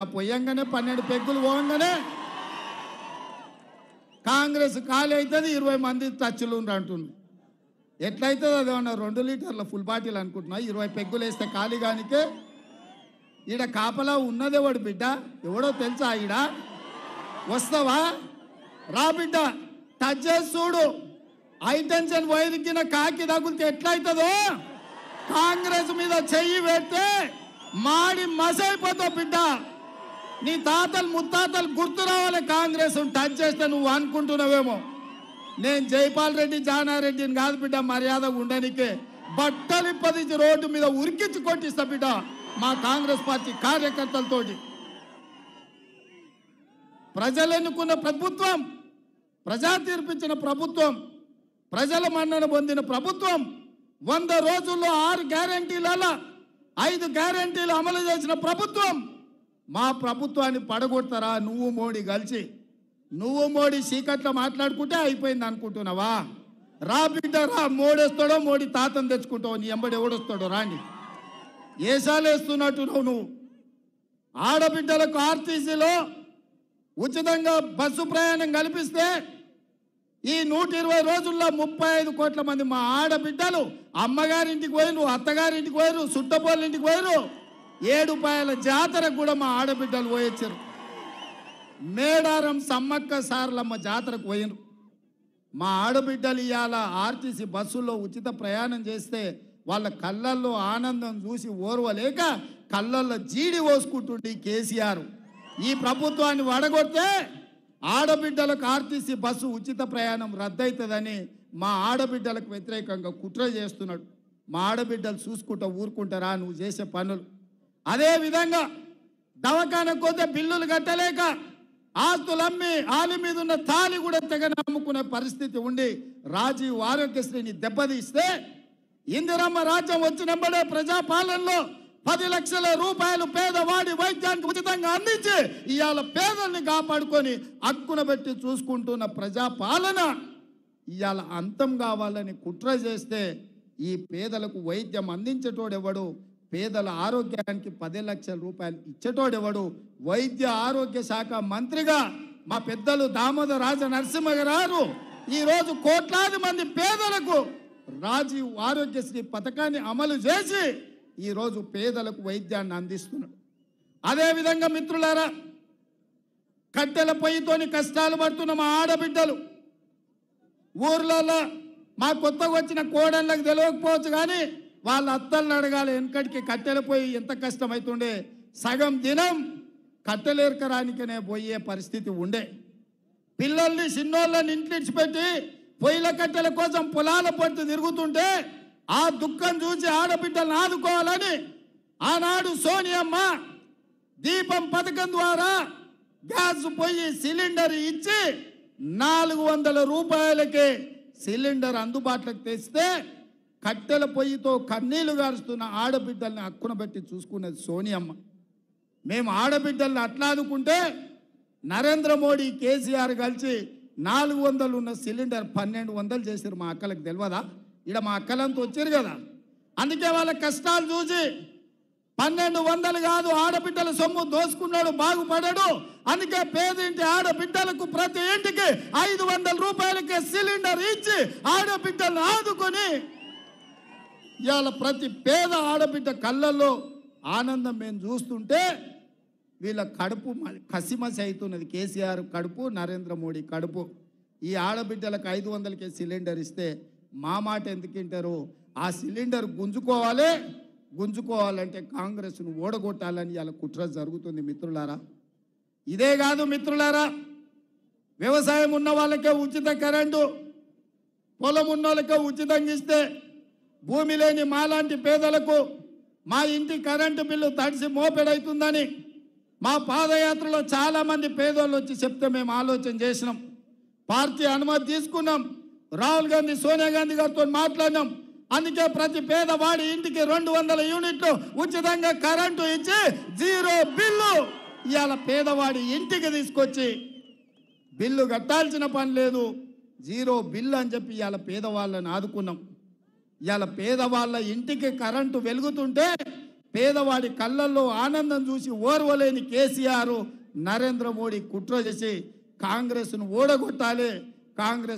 పోయంగానే 12 పెగ్గులు పోగానే కాంగ్రెస్ ఖాళీ అవుతుంది, 20 మంది టచ్లు అంటున్నారు. ఎట్లయితుంది అది? ఏమన్నా 2 లీటర్ల ఫుల్ బాటిల్ అనుకుంటున్నా? 20 పెగ్గులు వేస్తే ఖాళీ కానికే ఈడ కాపలా ఉన్నదెవడు బిడ్డ? ఎవడో తెలుసా? ఈడ వస్తావా? రా బిడ్డ, టచ్ చేసి చూడు. హైటెన్షన్ వైరికిన కాకి తగులితే ఎట్లయితుందో కాంగ్రెస్ మీద చెయ్యి పెడితే మాడి మసైపోతావు బిడ్డ. నీ తాతలు ముత్తాతలు గుర్తు రావాలి. కాంగ్రెస్ టచ్ చేస్తే నువ్వు అనుకుంటున్నావేమో నేను జైపాల్ రెడ్డి జానారెడ్డిని కాదు బిడ్డ, మర్యాదగా ఉండనికే బట్టలు ఇప్పదించి రోడ్డు మీద ఉరికించి కొట్టిస్తా బిడ్డ మా కాంగ్రెస్ పార్టీ కార్యకర్తలతోటి. ప్రజలు ఎన్నుకున్న ప్రభుత్వం, ప్రజా తీర్పిచ్చిన ప్రభుత్వం, ప్రజల మన్నన పొందిన ప్రభుత్వం 100 రోజుల్లో 6 గ్యారెంటీలలో 5 గ్యారెంటీలు అమలు చేసిన ప్రభుత్వం. మా ప్రభుత్వాన్ని పడగొడతారా నువ్వు మోడీ కలిసి? నువ్వు మోడీ చీకట్లో మాట్లాడుకుంటే అయిపోయింది అనుకుంటున్నావా? రా బిడ్డ రా, మోడేస్తాడో మోడీ తాతను తెచ్చుకుంటావు. నీ ఎంబడి ఎవడొస్తాడో రాండి. ఏసాలేస్తున్నట్టు నువ్వు ఆడబిడ్డలకు ఆర్టీసీలో ఉచితంగా బస్సు ప్రయాణం కల్పిస్తే ఈ 120 రోజుల్లో 35 కోట్ల మంది మా ఆడబిడ్డలు అమ్మగారింటికి పోయిరు, అత్తగారింటికి పోయిరు, సుట్టపోళ్ళింటికి పోయిరు. 7 రూపాయల జాతరకు కూడా మా ఆడబిడ్డలు పోయొచ్చారు. మేడారం సమ్మక్క సారలమ్మ జాతరకు పోయిరు. మా ఆడబిడ్డలు ఇవాళ ఆర్టీసీ బస్సుల్లో ఉచిత ప్రయాణం చేస్తే వాళ్ళ కళ్ళల్లో ఆనందం చూసి ఓర్వలేక కళ్ళల్లో జీడి పోసుకుంటుండే కేసీఆర్. ఈ ప్రభుత్వాన్ని వడగొడితే ఆడబిడ్డలకు ఆర్టీసీ బస్సు ఉచిత ప్రయాణం రద్దవుతుందని మా ఆడబిడ్డలకు వ్యతిరేకంగా కుట్ర చేస్తున్నాడు. మా ఆడబిడ్డలు చూసుకుంటా ఊరుకుంటారా నువ్వు చేసే పనులు? అదేవిధంగా దవాఖానకు పోతే బిల్లులు కట్టలేక ఆస్తులు అమ్మి ఆలి మీద ఉన్న తాలి కూడా తెగ నమ్ముకునే పరిస్థితి ఉండి రాజీవ్ ఆరోగ్యశ్రీని దెబ్బతీస్తే ఇందిరమ్మ రాజ్యం వచ్చినప్పుడే ప్రజాపాలనలో 10 లక్షల రూపాయలు పేదవాడి వైద్యానికి ఉచితంగా అందించి ఇవాళ పేదల్ని కాపాడుకొని హక్కున పెట్టి చూసుకుంటున్న ప్రజాపాలన ఇవాళ అంతం కావాలని కుట్ర చేస్తే ఈ పేదలకు వైద్యం అందించేటోడెవడు? పేదల ఆరోగ్యానికి 10 లక్షల రూపాయలు ఇచ్చేటోడెవడు? వైద్య ఆరోగ్య శాఖ మంత్రిగా మా పెద్దలు దామోదర రాజ నరసింహ గారు ఈరోజు కోట్లాది మంది పేదలకు రాజీవ్ ఆరోగ్యశ్రీ పథకాన్ని అమలు చేసి ఈరోజు పేదలకు వైద్యాన్ని అందిస్తున్నాడు. అదేవిధంగా మిత్రులారా, కట్టెల పొయ్యితోని కష్టాలు పడుతున్న మా ఆడబిడ్డలు ఊర్లలో మా కొత్తగా వచ్చిన కోడళ్ళకి తెలియకపోవచ్చు కానీ వాళ్ళ అత్తలను అడగాలి. వెనకటికి కట్టెల పొయ్యి ఎంత కష్టమవుతుండే. సగం దినం కట్టెలేరకరానికనే పోయే పరిస్థితి ఉండే. పిల్లల్ని చిన్నోళ్ళని ఇంట్లిడిచిపెట్టి పొయ్యిల కట్టెల కోసం పొలాల పట్టు తిరుగుతుంటే ఆ దుఃఖం చూసి ఆడబిడ్డలను ఆదుకోవాలని ఆనాడు సోనియమ్మ దీపం పథకం ద్వారా గ్యాస్ పొయ్యి సిలిండర్ ఇచ్చి 400 రూపాయలకే సిలిండర్ అందుబాటులోకి తెస్తే కట్టెల పొయ్యితో కన్నీళ్లు గారుస్తున్న ఆడబిడ్డల్ని హక్కున పెట్టి చూసుకునేది సోనియమ్మ. మేము ఆడబిడ్డల్ని అట్లా ఆదుకుంటే నరేంద్ర మోడీ కేసీఆర్ కలిసి 400 ఉన్న సిలిండర్ 1200 చేశారు. మా అక్కలకు తెలియదా? ఇక్కడ మా అక్కలంతా వచ్చారు కదా. అందుకే వాళ్ళ కష్టాలు చూసి 1200 కాదు, ఆడబిడ్డల సొమ్ము దోసుకున్నాడు బాగుపడాడు. అందుకే పేదింటి ఆడబిడ్డలకు ప్రతి ఇంటికి 500 రూపాయలకే సిలిండర్ ఇచ్చి ఆడబిడ్డలను ఆదుకొని ఇవాళ ప్రతి పేద ఆడబిడ్డ కళ్ళల్లో ఆనందం మేము చూస్తుంటే వీళ్ళ కడుపు కసిమసి అవుతున్నది. కేసీఆర్ కడుపు, నరేంద్ర మోడీ కడుపు. ఈ ఆడబిడ్డలకు 500కే సిలిండర్ ఇస్తే మా మాట ఎందుకు వింటారు? ఆ సిలిండర్ గుంజుకోవాలంటే కాంగ్రెస్ను ఓడగొట్టాలని ఇలా కుట్ర జరుగుతుంది మిత్రులారా. ఇదే కాదు మిత్రులారా, వ్యవసాయం ఉన్న వాళ్ళకే ఉచిత కరెంటు, పొలం ఉన్న వాళ్ళకే ఉచితంగా ఇస్తే భూమి లేని మాలాంటి పేదలకు మా ఇంటి కరెంటు బిల్లు తడిసి మోపెడవుతుందని మా పాదయాత్రలో చాలామంది పేదోళ్ళు వచ్చి చెప్తే మేము ఆలోచన చేసినాం. పార్టీ అనుమతి తీసుకున్నాం. రాహుల్ గాంధీ, సోనియా గాంధీ గారితో మాట్లాడినాం. అందుకే ప్రతి పేదవాడి ఇంటికి 200 యూనిట్లు ఉచితంగా కరెంటు ఇచ్చి 0 బిల్లు ఇవాళ పేదవాడి ఇంటికి తీసుకొచ్చి బిల్లు కట్టాల్సిన పని లేదు, 0 బిల్లు అని చెప్పి ఇవాళ పేదవాళ్ళని ఆదుకున్నాం. ఇవాళ పేదవాళ్ళ ఇంటికి కరెంటు వెలుగుతుంటే పేదవాడి కళ్ళల్లో ఆనందం చూసి ఓర్వలేని కేసీఆర్ నరేంద్ర మోడీ కుట్ర చేసి కాంగ్రెస్ను ఓడగొట్టాలి. కాంగ్రెస్